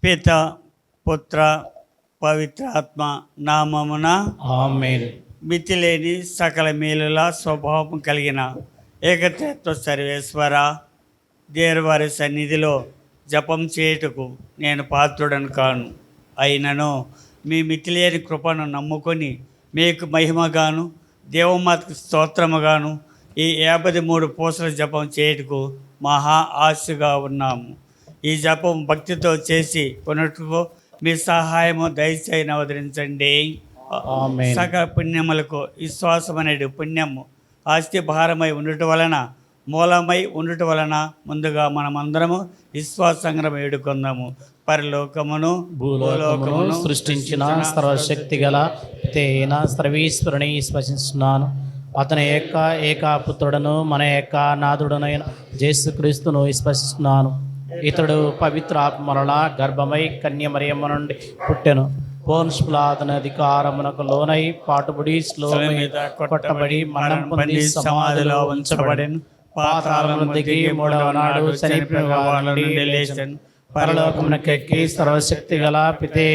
పిత పుత్ర పవిత్రాత్మ నామమున ఆమేన్. మితిలేని సకల మేలుల స్వభావం కలిగిన ఏకత్వ సర్వేశ్వర, దేవవారి సన్నిధిలో జపం చేయుటకు నేను పాత్రుడను కాను. అయినను మీ మితిలేని కృపను నమ్ముకొని మీకు మహిమగాను దేవమాతకు స్తోత్రముగాను ఈ 53 పూసల జపం చేయుటకు మహా ఆశగా ఉన్నాము. ఈ జపం భక్తితో చేసి కొనుటకు మీ సహాయము దయచేసి అవతరించండి. ఆమేన్. సకల పుణ్యములకు విశ్వాసం అనేది పుణ్యము ఆస్తి భారమై ఉండటం వలన మూలమై ఉండటం వలన ముందుగా మనమందరము విశ్వాసంగా వేడుకుందాము. పరలోకమును భూలోకమును సృష్టించిన సర్వశక్తి గల పితైన సర్వేశ్వరుని స్పశిస్తున్నాను. అతని యొక్క ఏకాపుత్రుడను మన యొక్క నాథుడనైన యేసుక్రీస్తును స్పశిస్తున్నాను. ఇతడు పవిత్ర ఆత్మల గర్భమై కన్యమరియమ్మ నుండి పుట్టెను. పోన్షులాతన అధికారమునకు లోనై పాటుబడి స్లోమి మీద కొట్టబడి మరణం పొంది సమాధిలో ఉంచబడెను. పాతాళమును దిగి 3వ నాడు చనిపోయిన వారి నుండి లేచెను. పరలోకమునకెక్కి సర్వశక్తి గల పితే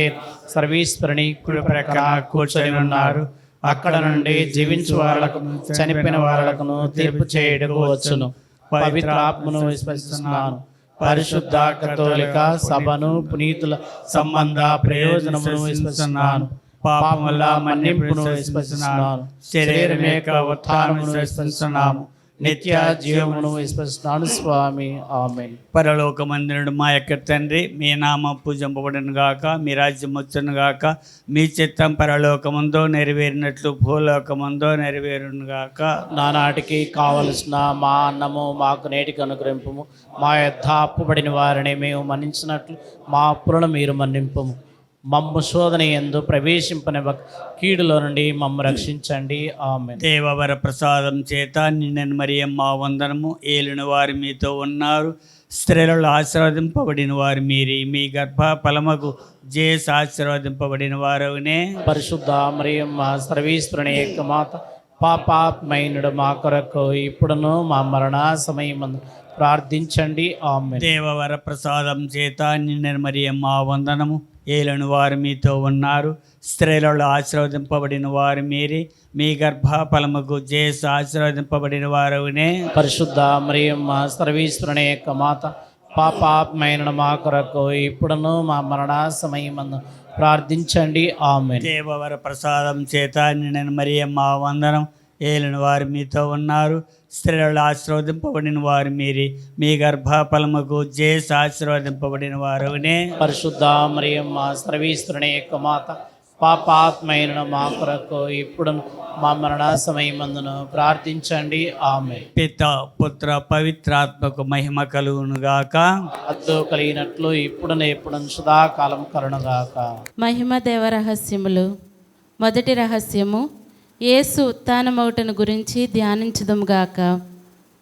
సర్వేశ్వరుని కుడి ప్రక్కన కూర్చొని ఉన్నారు. అక్కడ నుండి జీవించు వారులకు చనిపోయిన వారులకును తీర్పు చేయుటకు వచ్చును. పవిత్ర ఆత్మను విశ్వసిస్తున్నాను. పరిశుద్ధ కథోలిక సభను పునీతుల సంబంధ ప్రయోజనమును విశ్వసిస్తున్నాను. పాపముల మన్నింపును విశ్వసిస్తున్నాను. శరీరం యొక్క ఉత్థానమును విశ్వసిస్తున్నాము. నిత్య జీవమును విశ్వసిస్తున్నాను. స్వామి ఆమేన్. పరలోకమందునుడు మా యొక్క తండ్రి, మీ నామం పూజింపబడును గాక, మీ రాజ్యం వచ్చును గాక, మీ చిత్తం పరలోకమందో నెరవేరినట్లు భూలోకమందో నెరవేరును గాక. నానాటికి కావలసిన మా అన్నము మాకు నేటికి అనుగ్రహింపుము. మా యొద్ద అప్పుబడిన వారిని మేము మన్నించినట్లు మా అప్పులను మీరు మన్నింపుము. మమ్ము శోధన యందు ప్రవేశింపనివ్వక కీడులో నుండి మమ్ము రక్షించండి. ఆమేన్. దేవవర ప్రసాదం చేత నిండిన మరియమ్మ వందనము. ఏలిన వారు మీతో ఉన్నారు. స్త్రీలలో ఆశీర్వదింపబడిన వారు మీరే. మీ గర్భ ఫలముకు జేసు ఆశీర్వదింపబడిన వారునే. పరిశుద్ధ మరియమ్మ సర్వేశ్వరుని యొక్క మాత, పాపాత్మైనుడు మా కొరకు ఇప్పుడును మా మరణ సమయమందు ప్రార్థించండి. ఆమేన్. దేవవర ప్రసాదం చేత నిండిన మరియమ్మ వందనము. ఏలిన వారు మీతో ఉన్నారు. స్త్రీలలో ఆశీర్వదింపబడిన వారు మీరే. మీ గర్భ ఫలముకు జేసు ఆశీర్వదింపబడిన వారునే. పరిశుద్ధ మరియమ్మ సర్వేశ్వరుని యొక్క మాత, పాపాత్మైనుడు మా కొరకు ఇప్పుడును మా మరణ సమయమందు ప్రార్థించండి. ఆమేన్. దేవవర ప్రసాదం చేత నిండిన మరియమ్మ వందనం. ఏలిన వారు మీతో ఉన్నారు. స్త్రీలలో ఆశీర్వదింపబడిన వారు మీరే. మీ గర్భ ఫలముకు జేసు ఆశీర్వదింపబడిన వారునే. పరిశుద్ధ మరియమ్మ సర్వేశ్వరుని యొక్క మాత, పాపాత్మైనుడు మా కొరకు ఇప్పుడు మా మరణ సమయమందును ప్రార్థించండి. ఆమేన్. పిత పుత్ర పవిత్రాత్మకు మహిమ కలుగునుగాక. అద్దు కలిగినట్లు ఇప్పుడు ఎప్పుడు సదాకాలం కరుణగాక. మహిమ దేవ రహస్యములు. మొదటి రహస్యము, యేసు ఉత్థానమౌటను గురించి ధ్యానించుదుముగాక.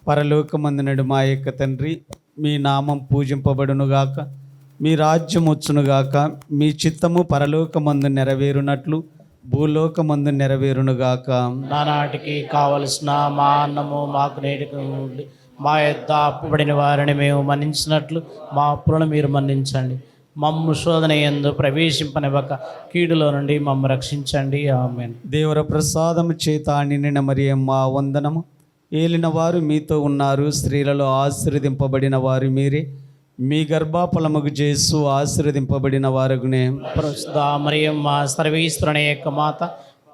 పరలోకమందునుడు మా యొక్క తండ్రి, మీ నామం పూజింపబడునుగాక, మీ రాజ్యం వచ్చునుగాక, మీ చిత్తము పరలోకమందు నెరవేరునట్లు భూలోకమందు నెరవేరునుగాక. నానాటికి కావలసిన మా అన్నము మాకు నేటికి నుండి మా యొద్ద అప్పుబడిన వారిని మేము మన్నించినట్లు మా అప్పులను మీరు మన్నించండి. మమ్ము శోధన యందు ప్రవేశింపనివ్వక కీడులో నుండి మమ్ము రక్షించండి. ఆమేన్. దేవర ప్రసాదము చేత నిండిన మరియమ్మ వందనము. ఏలిన వారు మీతో ఉన్నారు. స్త్రీలలో ఆశీర్వదింపబడిన వారు మీరే. మీ గర్భఫలముకు జేసు ఆశీర్వదింపబడిన వారుగునే. పరిశుద్ధ మరియమ్మ సర్వేశ్వరుని యొక్క మాత,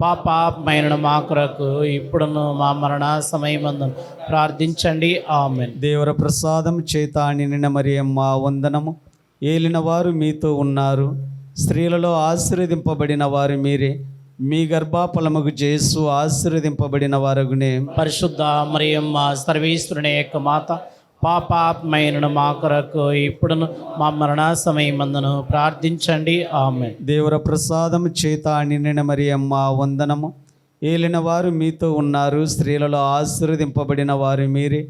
పాపాత్మైనుడు మా కొరకు ఇప్పుడును మా మరణ సమయమందు ప్రార్థించండి. ఆమేన్. దేవర ప్రసాదం చేత నిండిన మరియమ్మ వందనము. ఏలిన వారు మీతో ఉన్నారు. స్త్రీలలో ఆశీర్వదింపబడిన వారు మీరే. మీ గర్భఫలముకు జేసు ఆశీర్వదింపబడిన వారుగునే. పరిశుద్ధ మరియమ్మ సర్వేశ్వరుని యొక్క మాత, పాపాత్మైనుడు మా కొరకు ఇప్పుడును మా మరణ సమయమందును ప్రార్థించండి. ఆమేన్. దేవర ప్రసాదం చేత నిండిన మరియమ్మ వందనము. ఏలిన వారు మీతో ఉన్నారు. స్త్రీలలో ఆశీర్వదింపబడిన వారు మీరే.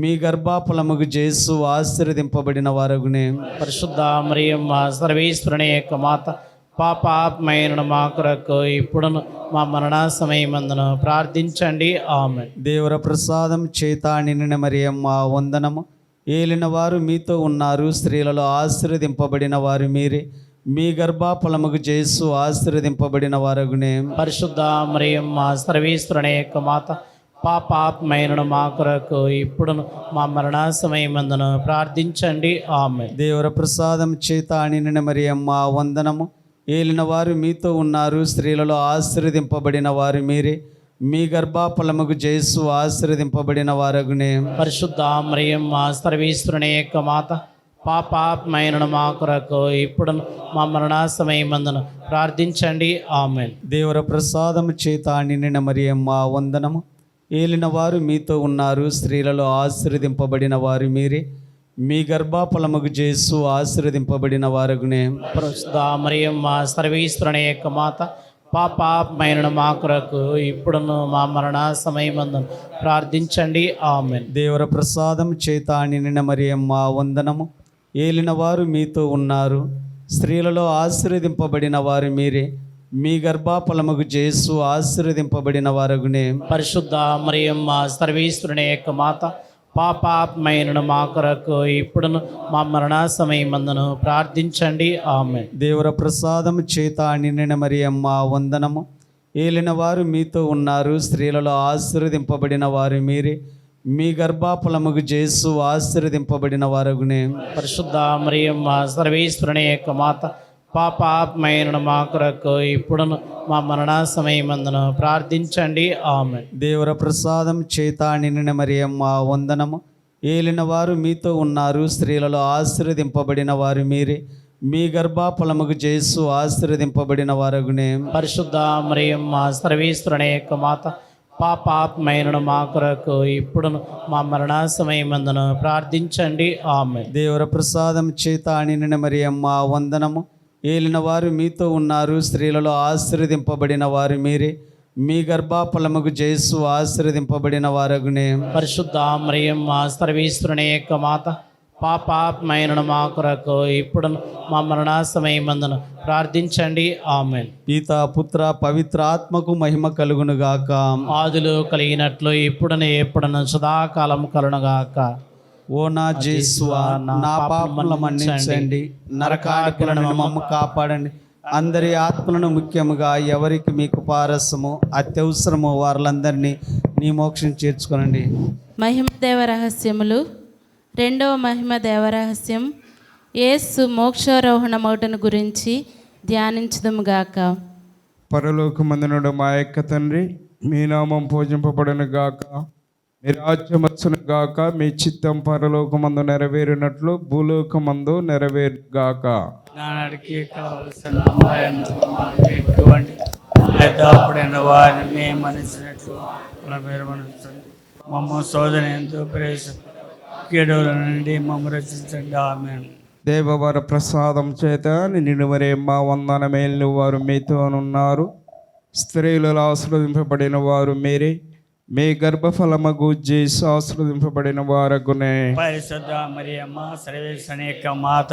మీ గర్భఫలముకు జేసు ఆశీర్వదింపబడిన వారుగునే. పరిశుద్ధ మరియమ్మ సర్వేశ్వరుని యొక్క మాత, పాపాత్మైనుడు మా కొరకు ఇప్పుడును మా మరణ సమయమందును ప్రార్థించండి. ఆమేన్. దేవర ప్రసాదం చేత నిండిన మరియమ్మ వందనము. ఏలినవారు మీతో ఉన్నారు, స్త్రీలలో ఆశీర్వదింపబడిన వారు మీరే, మీ గర్భఫలముకు యేసు ఆశీర్వదింపబడిన వారగునే. పరిశుద్ధ మరియమ్మ సర్వేశ్వరుని యొక్క మాత, పాపాత్మైనను మా కొరకు ఇప్పుడును మా మరణ సమయమందును ప్రార్థించండి. ఆమెన్. దేవర ప్రసాదం చేత నిండిన మరియమ్మ వందనము. ఏలినవారు మీతో ఉన్నారు, స్త్రీలలో ఆశీర్వదింపబడిన వారు మీరే, మీ గర్భఫలముకు యేసు ఆశీర్వదింపబడిన వారగునే. పరిశుద్ధ మరియమ్మ సర్వేశ్వరుని యొక్క మాత, పాపాత్మైనను మా కొరకు ఇప్పుడును మా మరణ సమయమందును ప్రార్థించండి. ఆమెన్. దేవర ప్రసాదం చేత నిండిన మరియమ్మ వందనము. ఏలినవారు మీతో ఉన్నారు, స్త్రీలలో ఆశీర్వదింపబడిన వారు మీరే, మీ గర్భఫలముకు యేసు ఆశీర్వదింపబడిన వారగునే. పరిశుద్ధ మరియమ్మ సర్వేశ్వరుని యొక్క మాత, పాపాత్మైనను మా కొరకు ఇప్పుడును మా మరణ సమయమందును ప్రార్థించండి. ఆమెన్. దేవర ప్రసాదం చేత నిండిన మరియమ్మ వందనము. ఏలినవారు మీతో ఉన్నారు, స్త్రీలలో ఆశీర్వదింపబడిన వారు మీరే, మీ గర్భఫలముకు యేసు ఆశీర్వదింపబడిన వారగునే. పరిశుద్ధ మరియమ్మ సర్వేశ్వరుని యొక్క మాత, పాపాత్మైనను మా కొరకు ఇప్పుడును మా మరణ సమయమందును ప్రార్థించండి. ఆమెన్. దేవర ప్రసాదం చేత నిండిన మరియమ్మ వందనము. ఏలినవారు మీతో ఉన్నారు, స్త్రీలలో ఆశీర్వదింపబడిన వారు మీరే, మీ గర్భఫలముకు యేసు ఆశీర్వదింపబడిన వారగునే. పరిశుద్ధ మరియమ్మ సర్వేశ్వరుని యొక్క మాత, పాపాత్మైనను మా కొరకు ఇప్పుడును మా మరణ సమయమందును ప్రార్థించండి. ఆమెన్. దేవర ప్రసాదం చేత నిండిన మరియమ్మ వందనము. ఏలినవారు మీతో ఉన్నారు, స్త్రీలలో ఆశీర్వదింపబడిన వారు మీరే, మీ గర్భఫలముకు యేసు ఆశీర్వదింపబడిన వారగునే. పరిశుద్ధ మరియమ్మ సర్వేశ్వరుని యొక్క మాత, పాపాత్మైనను మా కొరకు ఇప్పుడును మా మరణ సమయమందును ప్రార్థించండి. ఆమెన్. దేవర ప్రసాదం చేత నిండిన మరియమ్మ వందనము. ఏలినవారు మీతో ఉన్నారు, స్త్రీలలో ఆశీర్వదింపబడిన వారు మీరే, మీ గర్భఫలముకు యేసు ఆశీర్వదింపబడిన వారగునే. పరిశుద్ధ మరియమ్మ సర్వేశ్వరుని యొక్క మాత, పాపాత్మైనను మా కొరకు ఇప్పుడును మా మరణ సమయమందును ప్రార్థించండి. ఆమెన్. పితా పుత్ర పవిత్ర ఆత్మకు మహిమ కలుగునుగాక. ఆదిలో కలిగినట్లు ఇప్పుడును ఎప్పుడును సదాకాలం కలుగునుగాక. ఓ నా యేసువా, నా పాపములను మన్నించండి, నరకాడుకులను మమ్మ కాపాడండి, అందరి ఆత్మలను ముఖ్యముగా ఎవరికి మీకు పారసము అత్యవసరము వారందరినీ నీ మోక్షం చేర్చుకోనండి. మహిమ దేవ రహస్యములు. రెండవ మహిమ దేవరహస్యం, యేసు మోక్షారోహణమౌటను గురించి ధ్యానించుదుముగాక. పరలోకమందునుడు మా యొక్క తండ్రి, మీ నామం పూజింపబడును గాక, మీ రాజ్యం వచ్చును గాక, మీ చిత్తం పరలోకమందు నెరవేరినట్లు భూలోకమందు నెరవేరు గాక. నాడికి కావలసిన అప్పుడైన వారిని మేము మనిషినట్లు మీరు మనిషించండి. మమ్మ శోధన ఎంతో ప్రేస కీడుల నుండి మమ్మ రక్షించండి. ఆమేన్. దేవవర ప్రసాదం చేత నిన్ను మరే మా వందనమేలు వారు మీతోనున్నారు, స్త్రీలలో ఆశీర్వదింపబడిన వారు మీరే, మీ గర్భఫలమగు యేసు ఆశీర్వదింపబడిన వారగునే. పరిశుద్ధ మరియమ్మ సర్వేశ్వరుని యొక్క మాత,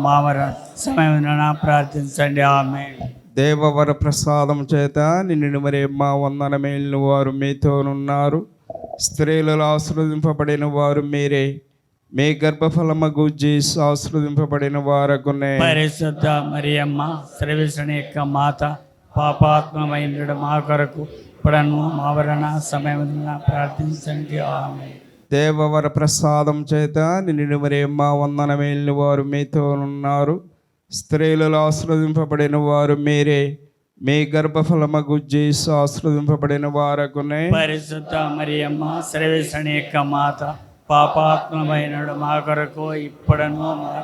మామర సమయమున ప్రార్థించండి. ఆమేన్. దేవవర ప్రసాదం చేత నిన్ను మరే మా వందనమేలు వారు మీతోనున్నారు, స్త్రీలలో ఆశీర్వదింపబడిన వారు మీరే, మీ గర్భఫలమగు యేసు ఆశీర్వదింపబడిన వారగునే. పరిశుద్ధ మరియమ్మ సర్వేశ్వరుని యొక్క మాత, పాపాత్మైన మా కొరకు ఇప్పుడను మా మరణ సమయమున ప్రార్థించండి. ఆమేన్. దేవవర ప్రసాదం చేత నిన్ను మరే మా వందనమేలు వారు మీతోనున్నారు, స్త్రీలలో ఆశీర్వదింపబడిన వారు మీరే, మీ గర్భఫలమగు యేసు ఆశీర్వదింపబడిన వారగునే. పరిశుద్ధ మరియమ్మ సర్వేశ్వరుని యొక్క మాత, పాపాత్మైన మా కొరకు ఇప్పుడను మా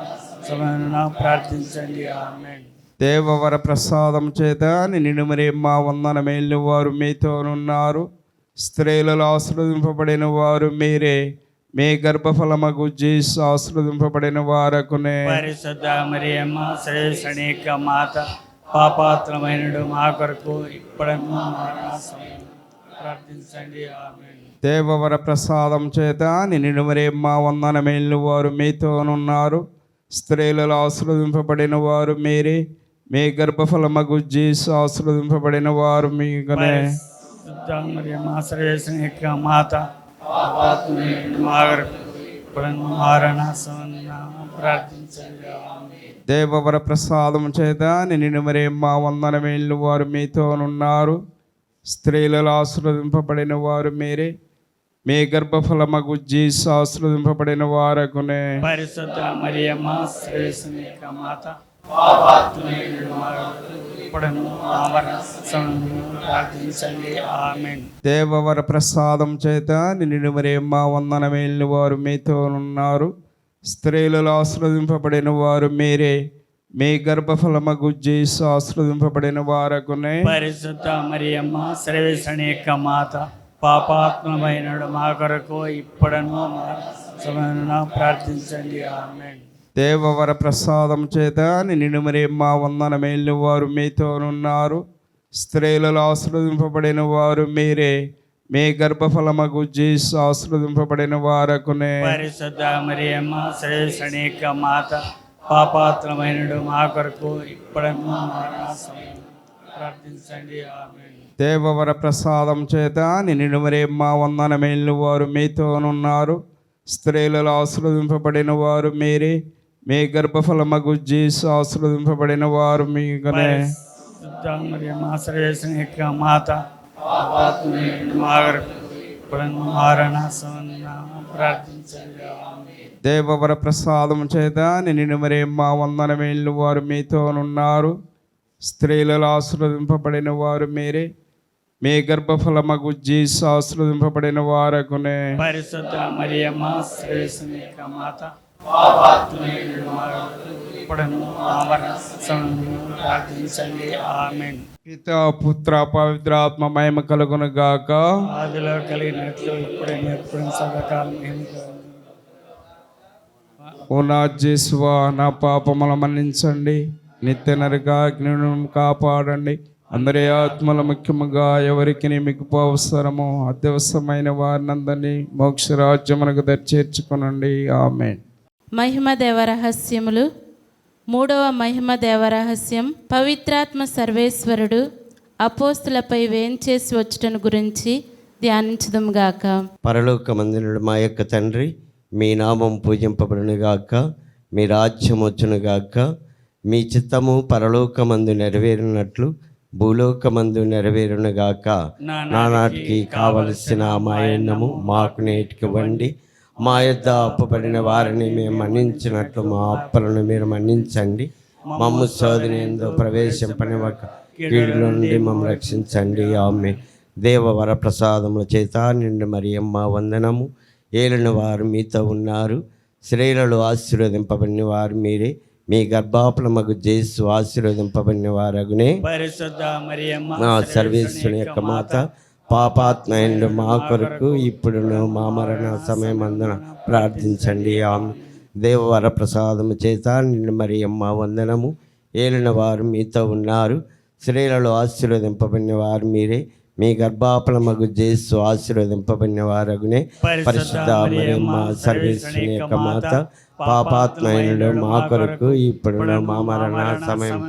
సమయమున ప్రార్థించండి. ఆమేన్. దేవవర ప్రసాదం చేత నిన్ను మరే మా వందనమేలు వారు మీతోనున్నారు, స్త్రీలలో ఆశీర్వదింపబడిన వారు మీరే, మీ గర్భఫలమగు యేసు ఆశీర్వదింపబడిన వారగునే. పరిశుద్ధ మరియమ్మ సర్వేశ్వరుని యొక్క మాత, పాపాత్మైన మా కొరకు ఇప్పుడను మా మరణ సమయమున ప్రార్థించండి. ఆమేన్. దేవవర ప్రసాదం చేత నిన్ను మరే మా వందనమేలు వారు మీతోనున్నారు, స్త్రీలలో ఆశీర్వదింపబడిన వారు మీరే, మీ గర్భఫలమగు యేసు ఆశీర్వదింపబడిన వారు మీగనే. పరిశుద్ధ మరియమ్మ సర్వేశ్వరుని యొక్క మాత, మా కొరకు ఇప్పుడును మరణ సమయమున ప్రార్థించండి. ఆమేన్. దేవవర ప్రసాదం చేత నిన్ను మరి మా వందనమేళ్ళు వారు మీతోనున్నారు. స్త్రీలలో ఆశీర్వదింపబడిన వారు మీరే, మీ గర్భఫలమగు జీసు ఆశీర్వదింపబడిన వారకునే. పరిశుద్ధ మరియమ్మ శ్రేష్ఠుని యొక్క మాత, పాపాత్ములైన మా కొరకు ఇప్పుడును మా మరణ సమయమున ప్రార్థించండి. ఆమేన్. దేవవర ప్రసాదం చేత నిన్ను మరి మా వందనమేళ్ళు వారు మీతోనున్నారు. స్త్రీలలో ఆశీర్వదింపబడిన వారు మీరే, మీ గర్భఫలమగు జీసు ఆశీర్వదింపబడిన వారకునే. పరిశుద్ధ మరియమ్మ శ్రేష్ఠుని యొక్క మాత, పాపాత్మమైన మా కొరకు ఇప్పుడును మా సమయమున ప్రార్థించండి. ఆమేన్. దేవవర ప్రసాదం చేత నిన్ను మరి మా వందనమేళ్ళు వారు మీతోనున్నారు. స్త్రీలలో ఆశీర్వదింపబడిన వారు మీరే, మీ గర్భఫలమగు జీసు ఆశీర్వదింపబడిన వారకునే. పరిశుద్ధ మరియమ్మ శ్రేష్ఠుని యొక్క మాత, పాపాత్మమైన మా కొరకు ఇప్పుడును మా మరణ సమయమున ప్రార్థించండి. ఆమేన్. దేవవర ప్రసాదం చేత నిన్ను మరి మా వందనమేళ్ళు వారు మీతోనున్నారు. స్త్రీలలో ఆశీర్వదింపబడిన వారు మీరే, మీ గర్భఫలమగు జీసు ఆశీర్వదింపబడిన వారు మీగనే. పరిశుద్ధ మరియమ్మ శ్రేష్ఠుని యొక్క మాత, పాపాత్మమైన మా కొరకు ఇప్పుడును మరణ సమయమున ప్రార్థించండి. ఆమేన్. దేవవర ప్రసాదం చేత నిన్ను మరి మా వందనమేళ్ళు వారు మీతోనున్నారు. స్త్రీలలో ఆశీర్వదింపబడిన వారు మీరే, మీ గర్భఫలమగు జీసు ఆశీర్వదింపబడిన వారకునే. పరిశుద్ధ మరియమ్మ శ్రేష్ఠుని యొక్క మాత, పాపాత్ములైన మా కొరకు ఇప్పుడును మా మరణ సమయమున ప్రార్థించండి. ఆమేన్. పితా పుత్ర పవిత్రాత్మ మహిమ కలుగును గాక. ఆదిలో కలిగినట్లు ఇప్పుడు ఎప్పుడు సదాకాలం ఓ నా జేసువా, నా పాపముల మన్నించండి, నిత్య నరకాగ్నిను కాపాడండి. అందరి ఆత్మల ముఖ్యముగా ఎవరికి మీకు అవసరమో అత్యవసరమైన వారినందరినీ మోక్ష రాజ్యమునకు చేర్చుకునండి. ఆమేన్. మహిమ దేవరహస్యములు. 3వ మహిమ దేవరహస్యం, పవిత్రాత్మ సర్వేశ్వరుడు అపోస్తులపై వేంచేసి వచ్చుటను గురించి ధ్యానించుదుముగాక. పరలోకమందునుడు మా యొక్క తండ్రి, మీ నామం పూజింపబడునుగాక, మీ రాజ్యం వచ్చునుగాక, మీ చిత్తము పరలోకమందు నెరవేరినట్లు భూలోకమందు నెరవేరునుగాక. నానాటికి కావలసిన మా అన్నము మాకు నేటికి ఇవ్వండి. మా యొద్ద అప్పుపడిన వారిని మేము మన్నించినట్లు మా అప్పులను మీరు మన్నించండి. మమ్ము శోధన యందు ప్రవేశింపనివ్వక కీడుల నుండి మమ్మల్ని రక్షించండి. ఆమేన్. దేవవర ప్రసాదముల చేత నిండు మరియమ్మ వందనము. ఏలిన వారు మీతో ఉన్నారు. స్త్రీలలో ఆశీర్వదింపబడిన వారు మీరే, మీ గర్భఫలమగు జేసు ఆశీర్వదింపబడిన వారగునే. పరిశుద్ధ మరియమ్మ నా సర్వేశ్వరుని యొక్క మాత, పాపాత్మైన మా కొరకు ఇప్పుడును మా మరణ సమయమందున ప్రార్థించండి. ఆమేన్. దేవవర ప్రసాదము చేత నిన్ను మరియమ్మ వందనము. ఏలిన వారు మీతో ఉన్నారు. స్త్రీలలో ఆశీర్వదింపబడిన వారు మీరే, మీ గర్భఫలమగు జేసు ఆశీర్వదింపబడిన వారగునే. పరిశుద్ధ మరియమ్మ సర్వేశ్వరుని యొక్క మాత, పాపాత్మైన మా కొరకు ఇప్పుడును మా మరణ సమయం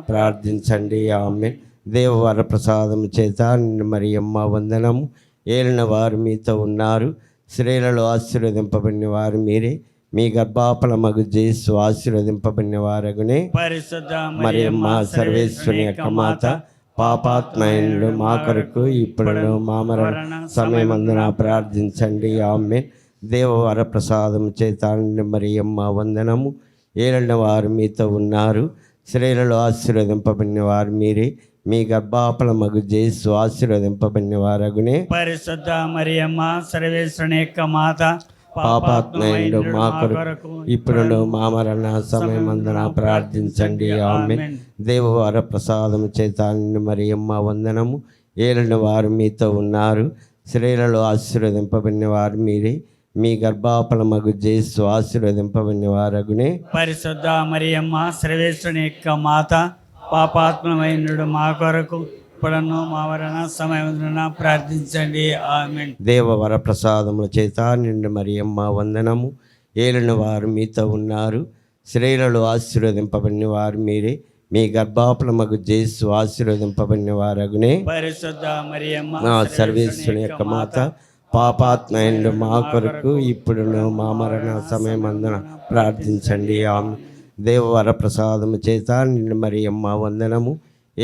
ప్రార్థించండి. ఆమేన్. దేవవర ప్రసాదము చేత నిన్ను మరియమ్మ వందనము. ఏలిన వారు మీతో ఉన్నారు. స్త్రీలలో ఆశీర్వదింపబడిన వారు మీరే, మీ గర్భఫలమగు జేసు ఆశీర్వదింపబడిన వారగునే. పరిశుద్ధ మరియమ్మ సర్వేశ్వరుని యొక్క మాత, పాపాత్మయుడు మా కొరకు ఇప్పుడును మా మరణ సమయమందున ప్రార్థించండి. ఆమేన్. దేవవర ప్రసాదము చేత నిన్ను మరియమ్మ వందనము. ఏలిన వారు మీతో ఉన్నారు. స్త్రీలలో ఆశీర్వదింపబడిన వారు మీరే, మీ గర్భఫలమగు జేసు ఆశీర్వదింపబడిన వారగునే. పరిశుద్ధ మరియమ్మ సర్వేశ్వరుని యొక్క మాత, పాపాత్మయుడు మా కొరకు ఇప్పుడును మా మరణ సమయమందున ప్రార్థించండి. ఆమేన్. దేవవర ప్రసాదము చేత నిన్ను మరియమ్మ వందనము. ఏలిన వారు మీతో ఉన్నారు. స్త్రీలలో ఆశీర్వదింపబడిన వారు మీరే, మీ గర్భఫలమగు జేసు ఆశీర్వదింపబడిన వారగునే. పరిశుద్ధ మరియమ్మ సర్వేశ్వరుని యొక్క మాత, పాపాత్మమైనడు మా కొరకు ఇప్పుడును మా మరణ సమయమున ప్రార్థించండి. ఆమేన్. దేవవర ప్రసాదముల చేత నిండు మరియమ్మ వందనము. ఏలిన వారు మీతో ఉన్నారు. స్త్రీలలో ఆశీర్వదింపబడిన వారు మీరే, మీ గర్భఫలమగు జేసు ఆశీర్వదింపబడిన వారగునే. పరిశుద్ధ మరియమ్మ నా సర్వేశ్వరుని యొక్క మాత, పాపాత్మైండు మా కొరకు ఇప్పుడును మా మరణ సమయమందున ప్రార్థించండి. ఆమె దేవవర ప్రసాదము చేత నిన్ను మరియమ్మ వందనము.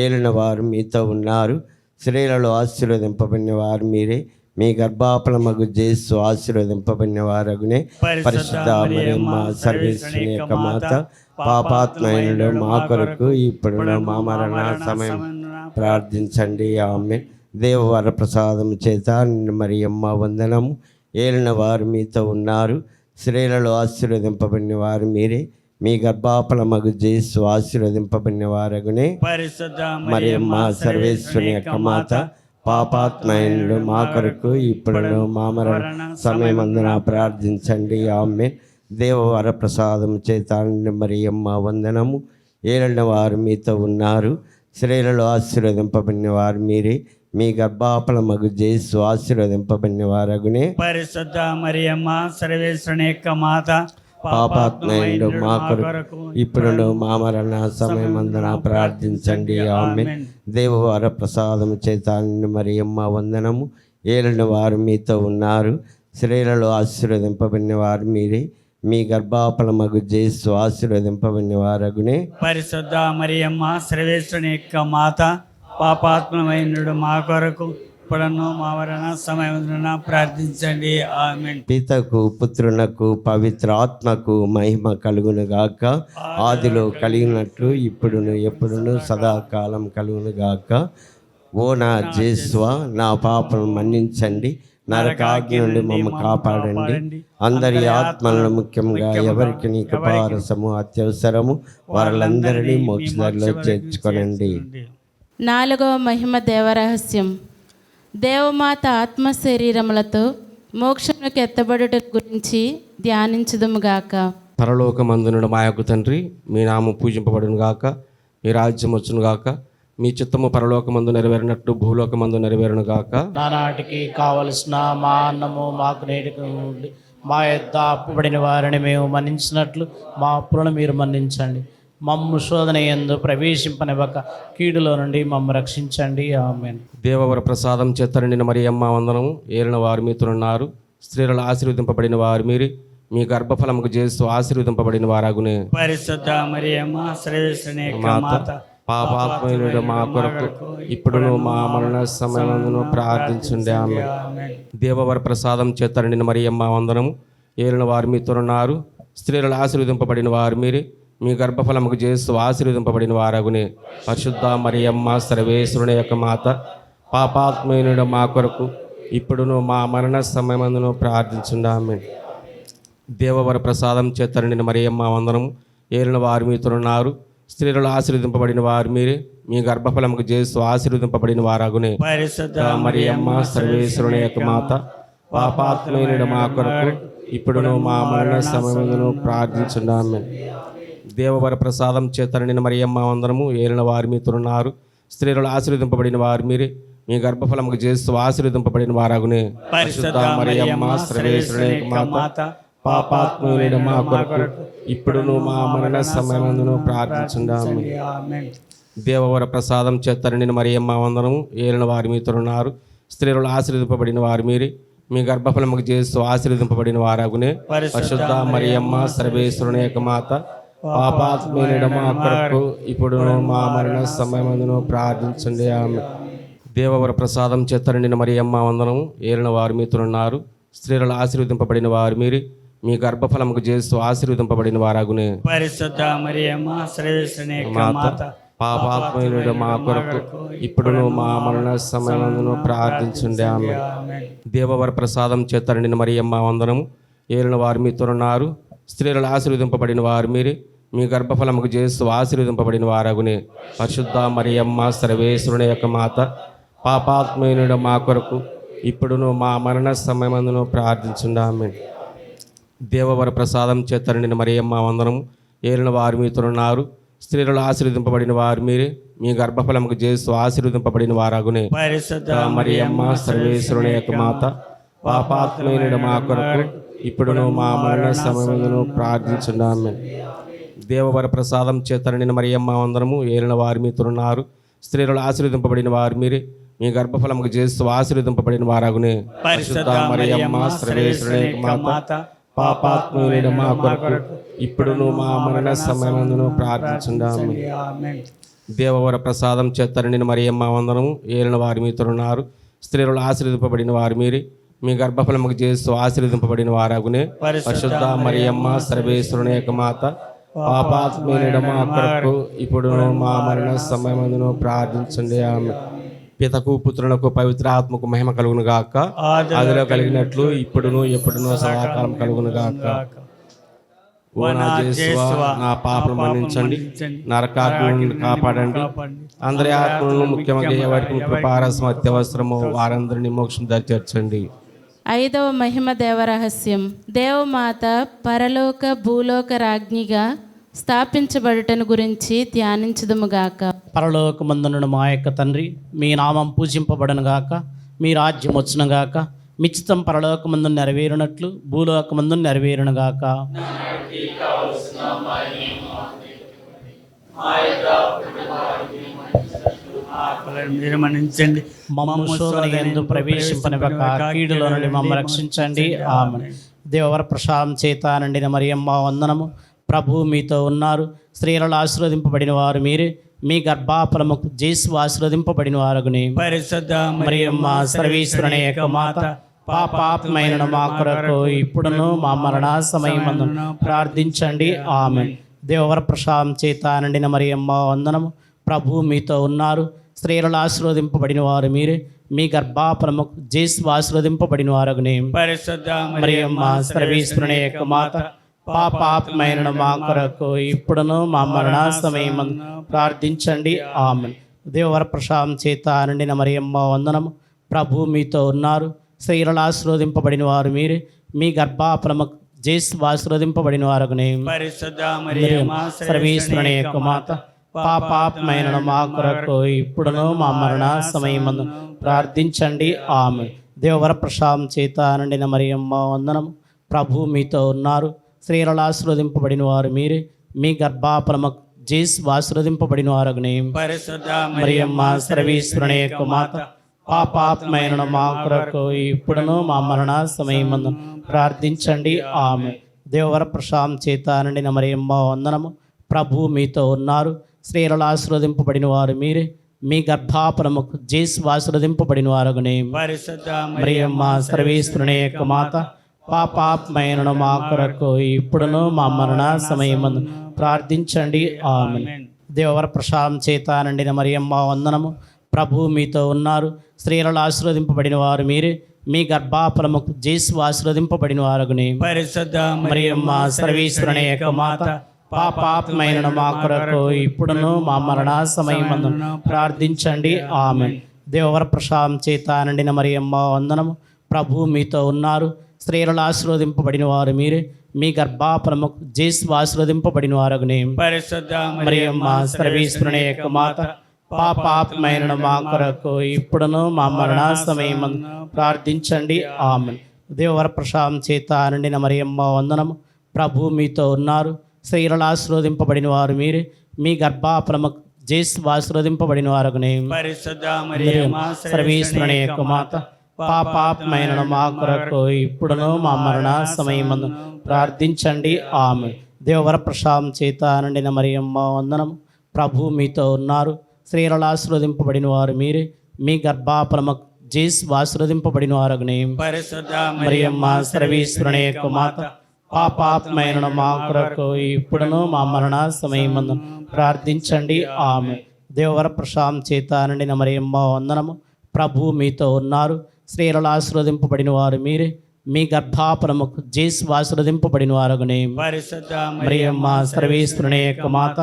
ఏలిన వారు మీతో ఉన్నారు, స్త్రీలలో ఆశీర్వదింపబడిన వారు మీరే. మీ గర్భాఫలమగు జేసు ఆశీర్వదింపబడిన వారగునే. పరిశుద్ధ మరియమ్మ సర్వేశ్వరుని యొక్క మాత, పాపాత్మైనుడు మా కొరకు ఇప్పుడును మా మరణ సమయం ప్రార్థించండి. ఆమె దేవవర ప్రసాదము చేత నిన్ను మరియమ్మ వందనము. ఏలిన వారు మీతో ఉన్నారు, స్త్రీలలో ఆశీర్వదింపబడిన వారు మీరే. మీ గర్భాఫలమగు జేసు ఆశీర్వదింపబడిన వారగునే. పరిశుద్ధ మరియమ్మ సర్వేశ్వరుని యొక్క మాత, పాపాత్మైనుడు మా కొరకు ఇప్పుడును మా మరణ సమయమందున ప్రార్థించండి. ఆమె దేవవర ప్రసాదము చేత నిన్ను మరియమ్మ వందనము. ఏలిన వారు మీతో ఉన్నారు, స్త్రీలలో ఆశీర్వదింపబడిన వారు మీరే. మీ గర్భాఫలమగు జేసు ఆశీర్వదింపబడిన వారగునే. పరిశుద్ధ మరియమ్మ సర్వేశ్వరుని యొక్క మాత, పాపాత్మైనుడు మా కొరకు ఇప్పుడును మా మరణ సమయమందున ప్రార్థించండి. ఆమె దేవవర ప్రసాదము చేత నిన్ను మరియమ్మ వందనము. ఏలిన వారు మీతో ఉన్నారు, స్త్రీలలో ఆశీర్వదింపబడిన వారు మీరే. మీ గర్భాఫలమగు జేసు ఆశీర్వదింపబడిన వారగునే. పరిశుద్ధ మరియమ్మ సర్వేశ్వరుని యొక్క మాత, పాపాత్మైనుడు మా కొరకు ఇప్పుడును మా మరణ సమయమున ప్రార్థించండి. ఆమేన్. పితకు పుత్రునకు పవిత్ర ఆత్మకు మహిమ కలుగునుగాక. ఆదిలో కలిగినట్లు ఇప్పుడును ఎప్పుడును సదాకాలం కలుగునుగాక. ఓ నా జేస్వ, నా పాపను మన్నించండి, నరకాగ్ని నుండి మమ్మ కాపాడండి. అందరి ఆత్మలను, ముఖ్యంగా ఎవరికి నీ కృపారసము అత్యవసరము వారందరినీ మోక్షదారిలో చేర్చుకొనండి. 4వ మహిమ దేవరహస్యం. దేవమాత ఆత్మ శరీరములతో మోక్షములకు ఎత్తబడుట గురించి ధ్యానించుదుముగాక. పరలోకమందునుడు మా యొక్క తండ్రి, మీ నామం పూజింపబడును గాక, మీ రాజ్యం వచ్చును గాక, మీ చిత్తము పరలోకమందు నెరవేరినట్టు భూలోకమందు నెరవేరును గాక. నానాటికి కావలసిన మా అన్నము మాకు నేటికి నుండి, మా యొద్ద అప్పుబడిన వారిని మేము మన్నించినట్లు మా అప్పులను మీరు మన్నించండి. మమ్ము శోధన యందు ప్రవేశింపనివ్వక కీడులో నుండి మమ్ము రక్షించండి. ఆమేన్. దేవవర ప్రసాదం చేత నిండిన మరియమ్మ వందనము. ఏలిన వారు మీతోనున్నారు, స్త్రీలలో ఆశీర్వదింపబడిన వారు మీరే. మీ గర్భఫలముకు జేసు ఆశీర్వదింపబడిన వారగునే. పరిశుద్ధ మరియమ్మ సర్వేశ్వరుని యొక్క మాత, పాపాత్మైనుడు మా కొరకు ఇప్పుడును మా మరణ సమయమందును ప్రార్థించండి. ఆమె దేవవర ప్రసాదం చేత నిండిన మరియమ్మ వందనము. ఏలిన వారు మీతోనున్నారు, స్త్రీలలో ఆశీర్వదింపబడిన వారు మీరే. మీ గర్భఫలముకు జేసు ఆశీర్వదింపబడిన వారగునే. పరిశుద్ధ మరియమ్మ సర్వేశ్వరుని యొక్క మాత, పాపాత్మైనుడు మా కొరకు ఇప్పుడును మా మరణ సమయమందును ప్రార్థించండి. ఆమె దేవవర ప్రసాదం చేత నిండిన మరియమ్మ వందనము. ఏలిన వారు మీతోనున్నారు, స్త్రీలలో ఆశీర్వదింపబడిన వారు మీరే. మీ గర్భఫలముకు జేసు ఆశీర్వదింపబడిన వారగునే. పరిశుద్ధ మరియమ్మ సర్వేశ్వరుని యొక్క మాత, పాపాత్మైనుడు మా కొరకు ఇప్పుడును మా మరణ సమయమందును ప్రార్థించండి. ఆమె దేవవర ప్రసాదం చేత నిండిన మరియమ్మ వందనము. ఏలిన వారు మీతోనున్నారు, స్త్రీలలో ఆశీర్వదింపబడిన వారు మీరే. మీ గర్భఫలముకు జేసు ఆశీర్వదింపబడిన వారగునే. పరిశుద్ధ మరియమ్మ సర్వేశ్వరుని యొక్క మాత, పాపాత్ములైన మా కొరకు ఇప్పుడును మా మరణ సమయమందును ప్రార్థించండి. ఆమేన్. దేవవర ప్రసాదం చేత నిండిన మరియమ్మ వందనము. ఏలిన వారు మీతోనున్నారు, స్త్రీలలో ఆశీర్వదింపబడిన వారు మీరే. మీ గర్భఫలముకు జేసు ఆశీర్వదింపబడిన వారగునే. పరిశుద్ధ మరియమ్మ సర్వేశ్వరుని యొక్క మాత, పాపాత్ములైన మా కొరకు ఇప్పుడును మా మరణ సమయమందును ప్రార్థించండి. ఆమె దేవవర ప్రసాదం చేత నిండిన మరియమ్మ వందనము. ఏలిన వారు మీతోనున్నారు, స్త్రీలలో ఆశీర్వదింపబడిన వారు మీరే. మీ గర్భఫలముకు జేసు ఆశీర్వదింపబడిన వారగునే. పరిశుద్ధ మరియమ్మ సర్వేశ్వరుని యొక్క మాత, పాపాత్ములైన మా కొరకు ఇప్పుడును మా మరణ సమయమందును ప్రార్థించండి. ఆమె దేవవర ప్రసాదం చేత నిండిన మరియమ్మ వందనము. ఏలిన వారు మీతోనున్నారు, స్త్రీలలో ఆశీర్వదింపబడిన వారు మీరే. మీ గర్భఫలముకు జేసు ఆశీర్వదింపబడిన వారగునే. పరిశుద్ధ మరియమ్మ సర్వేశ్వరుని యొక్క మాత, పాపాత్ములైన మా కొరకు ఇప్పుడును మా మరణ సమయమందును ప్రార్థించండి. ఆమె దేవవర ప్రసాదం చేత నిండిన మరియమ్మ వందనము. ఏలిన వారు మీతోనున్నారు, స్త్రీలలో ఆశీర్వదింపబడిన వారు మీరే. మీ గర్భఫలముకు జేసు ఆశీర్వదింపబడిన వారగునే. పరిశుద్ధ మరియమ్మ సర్వేశ్వరుని యొక్క మాత, పాపాత్ములైన మా కొరకు ఇప్పుడును మా మరణ సమయమందును ప్రార్థించండి. ఆమె దేవవర ప్రసాదం చేత నిండిన మరియమ్మ వందనము. ఏలిన వారు మీతోనున్నారు, స్త్రీలలో ఆశీర్వదింపబడిన వారు మీరే. మీ గర్భఫలముకు చేస్తూ ఆశీర్వదింపబడిన వారగునే పరిశుద్ధ మరియమ్మ సర్వేశ్వరుని యొక్క మాత పాపాత్ములైన మా కొరకు ఇప్పుడును మా మరణ సమయమందును ప్రార్థించుండాము. ఆమేన్. దేవవర ప్రసాదం చేత నిండిన మరియమ్మ వందనము. ఏలిన వారి మీతో ఉన్నారు, స్త్రీలలో ఆశీర్వదింపబడిన వారు మీరే. మీ గర్భఫలముకు చేస్తూ ఆశీర్వదింపబడిన వారగునే పరిశుద్ధ మరియమ్మ సర్వేశ్వరుని యొక్క మాత పాపాత్ములైన మా కొరకు ఇప్పుడును మా మరణ సమయమందును ప్రార్థించండి. ఆమె పితకు పుత్రులకు పవిత్ర ఆత్మకు మహిమ కలుగును గాక. ఆదిలో కలిగినట్లు ఇప్పుడును ఎప్పుడును సదాకాలం కలుగును గాక. ఓ నా యేసువా, నా పాపలు మన్నించండి, నరకాగ్ని నుండి కాపాడండి, అందరి ఆత్మలను ముఖ్యంగా ఎవరికి కృపారసం అత్యవసరము వారందరినీ మోక్షం చేర్చండి. 5వ మహిమ దేవరహస్యం. దేవమాత పరలోక భూలోక రాజ్ఞిగా స్థాపించబడుటను గురించి ధ్యానించుదుముగాక. పరలోకమందున మా యొక్క తండ్రి, మీ నామం పూజింపబడను గాక, మీ రాజ్యం వచ్చును గాక, మీ చిత్తం పరలోకమందు నెరవేరునట్లు భూలోకమందు నెరవేరును గాక. పాపలను మీరు మన్నించండి. మమ్ము శోధన యందు ప్రవేశింపనివ్వక కీడులో నుండి మమ్మ రక్షించండి. ఆమెన్. దేవవర ప్రసాదం చేత నిండిన మరియమ్మ వందనము. ప్రభు మీతో ఉన్నారు, స్త్రీలలో ఆశీర్వదింపబడిన వారు మీరే. మీ గర్భఫలముకు జేసు ఆశీర్వదింపబడిన వారగునే పరిశుద్ధ మరియమ్మ సర్వేశ్వరుని యొక్క మాత పాపాత్మైన మా కొరకు ఇప్పుడును మా మరణ సమయమందు ప్రార్థించండి. ఆమెన్. దేవవర ప్రసాదం చేత నిండిన మరియమ్మ వందనము. ప్రభు మీతో ఉన్నారు, స్త్రీలలో ఆశీర్వదింపబడిన వారు మీరే. మీ గర్భఫలముకు జేసు ఆశీర్వదింపబడిన వారగునే పరిశుద్ధ మరియమ్మ సర్వేశ్వరుని యొక్క మాత పాపాత్మైన మా కొరకు ఇప్పుడును మా మరణ సమయమందు ప్రార్థించండి. ఆమెన్. దేవవర ప్రసాదం చేత నిండిన మరియమ్మ వందనము. ప్రభు మీతో ఉన్నారు, స్త్రీలలో ఆశీర్వదింపబడిన వారు మీరే. మీ గర్భఫలముకు జేసు ఆశీర్వదింపబడిన వారగునే పరిశుద్ధ మరియమ్మ సర్వేశ్వరుని యొక్క మాత పాపాత్మైన మా కొరకు ఇప్పుడును మా మరణ సమయమందు ప్రార్థించండి. ఆమెన్. దేవవర ప్రసాదం చేత నిండిన మరియమ్మ వందనము. ప్రభు మీతో ఉన్నారు, స్త్రీలలో ఆశీర్వదింపబడిన వారు మీరే. మీ గర్భఫలముకు జేసు ఆశీర్వదింపబడిన వారగునే పరిశుద్ధ మరియమ్మ సర్వేశ్వరుని యొక్క మాత పాపాత్మైన మా కొరకు ఇప్పుడును మా మరణ సమయమందు ప్రార్థించండి. ఆమె దేవవర ప్రసాదం చేత నిండిన మరియమ్మ వందనము. ప్రభు మీతో ఉన్నారు, స్త్రీలలో ఆశీర్వదింపబడిన వారు మీరే. మీ గర్భఫలముకు జేసు ఆశీర్వదింపబడిన వారగునే పరిశుద్ధ మరియమ్మ సర్వేశ్వరుని యొక్క మాత పాపాత్మైన మా కొరకు ఇప్పుడును మా మరణ సమయమందు ప్రార్థించండి. ఆమెన్. దేవవర ప్రసాదం చేత నిండిన మరియమ్మ వందనము. ప్రభు మీతో ఉన్నారు, స్త్రీలలో ఆశీర్వదింపబడిన వారు మీరే. మీ గర్భఫలముకు జేసు ఆశీర్వదింపబడిన వారగునే పరిశుద్ధ మరియమ్మ సర్వేశ్వరుని యొక్క మాత పాపాత్మైన మా కొరకు ఇప్పుడును మా మరణ సమయమందు ప్రార్థించండి. ఆమెన్. దేవవర ప్రసాదం చేత నిండిన మరియమ్మ వందనము. ప్రభు మీతో ఉన్నారు, స్త్రీలలో ఆశీర్వదింపబడిన వారు మీరే. మీ గర్భఫలముకు జేసు ఆశీర్వదింపబడిన వారగునే పరిశుద్ధ మరియమ్మ సర్వేశ్వరుని యొక్క మాత పాపాత్మైన మా కొరకు ఇప్పుడును మా మరణ సమయమందు ప్రార్థించండి. ఆమెన్. దేవవర ప్రసాదం చేత నిండిన మరియమ్మ వందనము. ప్రభు మీతో ఉన్నారు, స్త్రీలలో ఆశీర్వదింపబడిన వారు మీరే. మీ గర్భఫలముకు జేసు ఆశీర్వదింపబడిన వారగునే పరిశుద్ధ మరియమ్మ సర్వేశ్వరుని యొక్క మాత పాపాత్మైన మా కొరకు ఇప్పుడును మా మరణ సమయమందు ప్రార్థించండి. ఆమెన్. దేవవర ప్రసాదం చేత నిండిన మరియమ్మ వందనము. ప్రభు మీతో ఉన్నారు, స్త్రీలలో ఆశీర్వదింపబడిన వారు మీరే. మీ గర్భఫలముకు జేసు ఆశీర్వదింపబడిన వారగునే పరిశుద్ధ మరియమ్మ సర్వేశ్వరుని యొక్క మాత పాపాత్మైన మా కొరకు ఇప్పుడును మా మరణ సమయమందు ప్రార్థించండి. ఆమె దేవవర ప్రసాదం చేత నిండిన మరియమ్మ వందనము. ప్రభు మీతో ఉన్నారు, స్త్రీలలో ఆశీర్వదింపబడిన వారు మీరే. మీ గర్భఫలముకు జేసు ఆశీర్వదింపబడిన వారగునే పరిశుద్ధ మరియమ్మ సర్వేశ్వరుని యొక్క మాత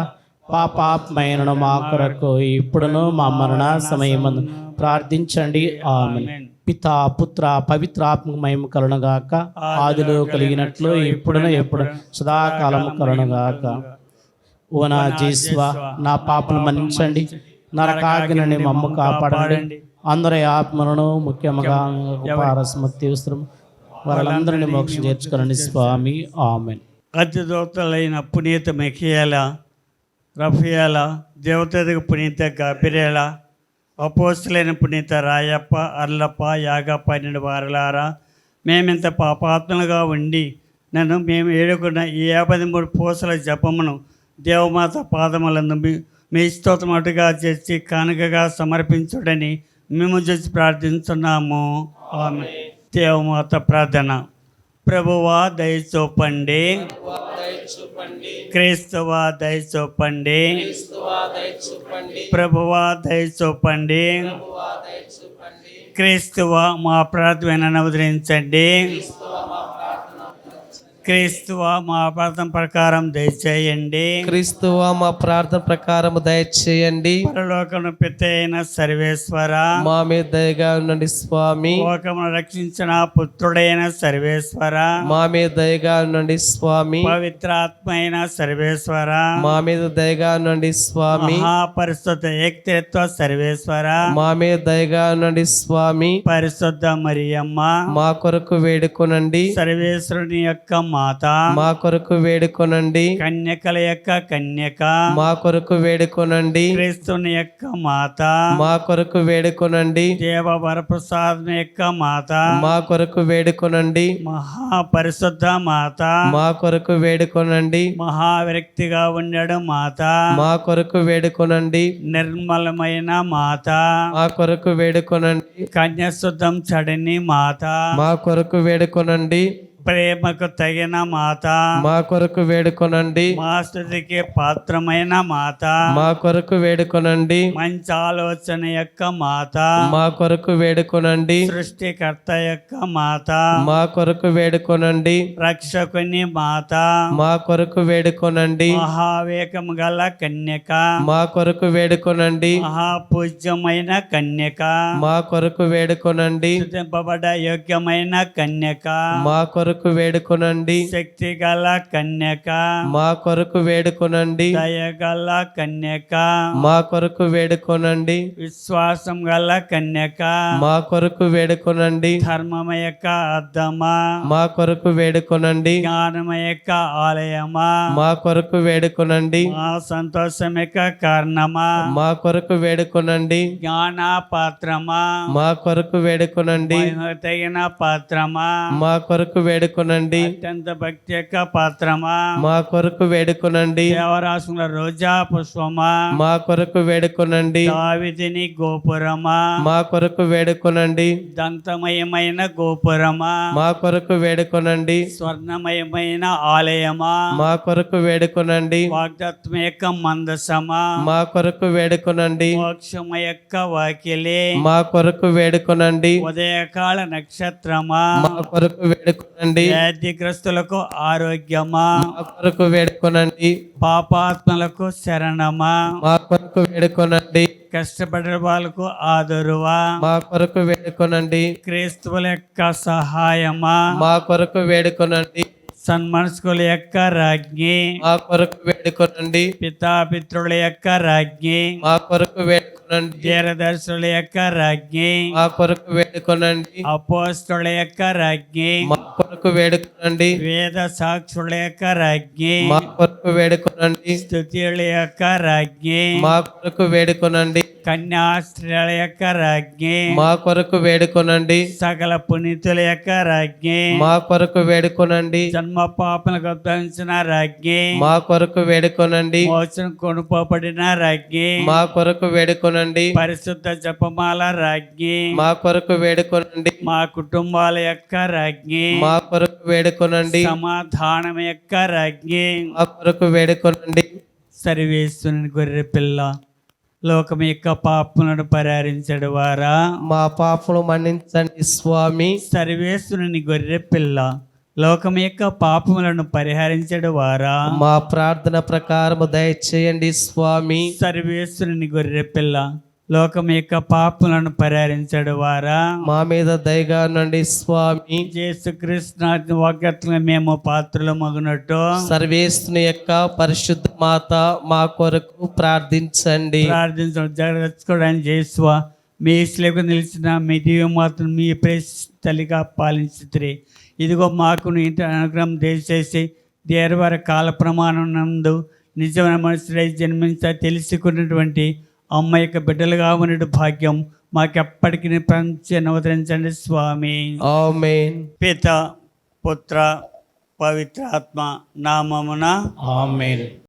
పాపాత్మైన మా కొరకు ఇప్పుడును మా మరణ సమయమందు ప్రార్థించండి. ఆమెన్. పితా పుత్ర పవిత్రాత్మ మహిమ కలుగుగాక. ఆదిలో కలిగినట్లు ఇప్పుడును ఎప్పుడు సదాకాలము కలుగుగాక. ఓ నా యేసువా, నా పాపలు మన్నించండి, నరకాగ్ని నుండి మమ్ము కాపాడండి, అందరి ఆత్మలను ముఖ్యంగా పారస్మత్యవసరం వారందరినీ మోక్షం చేర్చుకోండి స్వామి. ఆమెన్. అతిదోతలైన పునీత మెఖియాల, రఫియాల, దేవతకు పునీత గబిరేల, అపోస్తులైన పునీత రాయప్ప, అర్లప్ప, యాగప్ప నిండు వారలారా, మేమింత పాపాత్మలుగా ఉండి మేము ఏడుకున్న ఈ 53 పూసల జపమును దేవమాత పాదములందు మీ స్తోత్రమటుగా చేసి కానుకగా సమర్పించుడని మేము చేసి ప్రార్థిస్తున్నాము. ఆమె దేవమాత ప్రార్థన. ప్రభువా దయ చూపండి, క్రీస్తువా దయ చూపండి, ప్రభువా దయ చూపండి, క్రీస్తువా మా ప్రార్థన ఉదరించండి, క్రీస్తువా మా ప్రార్థన ప్రకారం దయచేయండి, క్రీస్తువా మా ప్రార్థన ప్రకారము దయచేయండి. పరలోకమున పిత అయిన సర్వేశ్వర, మా మీద దయగా ఉండండి స్వామి. లోకమును రక్షించిన పుత్రుడైన సర్వేశ్వర, మా మీద దయగా ఉండండి స్వామి. పవిత్రాత్మ అయిన సర్వేశ్వర, మా మీద దయగా ఉండండి స్వామి. మహాపరిశుద్ధ ఏకత్వ సర్వేశ్వర, మా మీద దయగా ఉండండి స్వామి. పరిశుద్ధ మరియమ్మ, మా కొరకు వేడుకొనండి. సర్వేశ్వరుని యొక్క మాత, మా కొరకు వేడుకొనండి. కన్యకల యొక్క కన్యక, మా కొరకు వేడుకొనండి. క్రీస్తుని యొక్క మాత, మా కొరకు వేడుకొనండి. దేవ వరప్రసాదం యొక్క మాత, మా కొరకు వేడుకొనండి. మహాపరిశుద్ధ మాత, మా కొరకు వేడుకొనండి. మహావ్యక్తిగా ఉండడు మాత, మా కొరకు వేడుకొనండి. నిర్మలమైన మాత, మా కొరకు వేడుకొనండి. కన్యాశుద్ధం చడని మాత, మా కొరకు వేడుకొనండి. ప్రేమకు తగిన మాత, మా కొరకు వేడుకొనండి. మా స్తుతికి పాత్రమైన మాత, మా కొరకు వేడుకొనండి. మంచి ఆలోచన యొక్క మాత, మా కొరకు వేడుకొనండి. సృష్టికర్త యొక్క మాత, మా కొరకు వేడుకొనండి. రక్షకుని మాత, మా కొరకు వేడుకొనండి. మహావేకము గల కన్యక, మా కొరకు వేడుకొనండి. మహాపూజ్యమైన కన్యక, మా కొరకు వేడుకొనండి. స్తుతింపబడ యోగ్యమైన కన్యక, మా కొరకు వేడుకొనండి. శక్తి గల కన్యక, మా కొరకు వేడుకొనండి. దయగల కన్యక, మా కొరకు వేడుకొనండి. విశ్వాసం గల కన్యక, మా కొరకు వేడుకొనండి. ధర్మమయక అద్దమా, మా కొరకు వేడుకొనండి. జ్ఞానమయక ఆలయమా, మా కొరకు వేడుకొనండి. మా సంతోషమయక కారణమా, మా కొరకు వేడుకొనండి. జ్ఞాన పాత్రమా, మా కొరకు వేడుకొనండి. మహిమకు తగిన పాత్రమా, మా కొరకు వేడుకొనండి. అత్యంత భక్తి యొక్క పాత్రమా, మా కొరకు వేడుకొనండి. దేవరాశుల రోజా పుష్పమా, మా కొరకు వేడుకొనండి. దావీదుని గోపురమా, మా కొరకు వేడుకొనండి. దంతమయమైన గోపురమా, మా కొరకు వేడుకొనండి. స్వర్ణమయమైన ఆలయమా, మా కొరకు వేడుకొనండి. వాగ్దత్మ యొక్క మందసమా, మా కొరకు వేడుకొనండి. మోక్షమ యొక్క వాకిలి, మా కొరకు వేడుకొనండి. ఉదయకాల నక్షత్రమా, మా కొరకు వేడుకొనండి. వ్యాధిగ్రస్తులకు ఆరోగ్యమా, మా కొరకు వేడుకొనండి. పాపాత్మలకు శరణమా, మా కొరకు వేడుకొనండి. కష్టపడే వాళ్ళకు ఆదరువా, మా కొరకు వేడుకొనండి. క్రీస్తువుల యొక్క సహాయమా, మా కొరకు వేడుకొనండి. సన్మనస్కుల యొక్క రాజ్ఞి, మా కొరకు వేడుకొనండి. పితాపిత్రుల యొక్క రాజ్ఞి, మా కొరకు వేడుకొనండి. దీర్ఘదర్శుల యొక్క రాజ్ఞి, మా కొరకు వేడుకొనండి. అపోస్తుల యొక్క రాజ్ఞి, మా కొరకు వేడుకొనండి. వేద సాక్షుల యొక్క రాజ్ఞి, మా కొరకు వేడుకొనండి. స్తుతుల యొక్క రాజ్ఞి, మా కొరకు వేడుకొనండి. కన్యాస్త్రీల యొక్క రాజ్ఞి, మా కొరకు వేడుకొనండి. సకల పునీతుల యొక్క రాజ్ఞి, మా కొరకు వేడుకొనండి. జన్మ పాపలకు ఉద్భవించిన రాజ్ఞి, మా కొరకు వేడుకొనండి. మోచన కొనుపోబడిన రాజ్ఞి, మా కొరకు వేడుకొనండి. పరిశుద్ధ జపమాల రాజ్ఞి, మా కొరకు వేడుకొనండి. మా కుటుంబాల యొక్క రాజ్ఞి, మా కొరకు వేడుకొనండి. సమాధానం యొక్క రాజ్ఞి, మా కొరకు వేడుకొనండి. సర్వేశ్వరుని గొర్రె పిల్ల, లోకం యొక్క పాపములను పరిహరించడు వారా, మా పాపలు మన్నించండి స్వామి. సర్వేశ్వరుని గొర్రె పిల్ల, లోకం యొక్క పాపములను పరిహరించడు వారా, మా ప్రార్థన ప్రకారము దయచేయండి స్వామి. సర్వేశ్వరుని గొర్రె పిల్ల, లోకం యొక్క పాపములను పరిహరించడు వారా, మా మీద దయగా ఉండండి స్వామి. యేసుక్రీస్తు వాగ్దానంగా మేము పాత్రలు మగునట్టు సర్వేశ్వరుని యొక్క పరిశుద్ధ మాత మా కొరకు ప్రార్థించండి. ప్రార్థించడం జరగచ్చుకోవడానికి చేసువా మీ స్లేకు నిలిచిన మీ దివ్యమాతను మీ ప్రేస్ తల్లిగా పాలించుతుంది. ఇదిగో మాకు ఇంటి అనుగ్రహం దయచేసి దేవర కాల ప్రమాణం నందు నిజమైన మనుషులై జన్మించ తెలుసుకున్నటువంటి అమ్మ యొక్క బిడ్డలుగా ఉండే భాగ్యం మాకెప్పటికీ అవతరించండి స్వామి. ఆమేన్. పిత పుత్ర పవిత్రాత్మ నామమున ఆమేన్.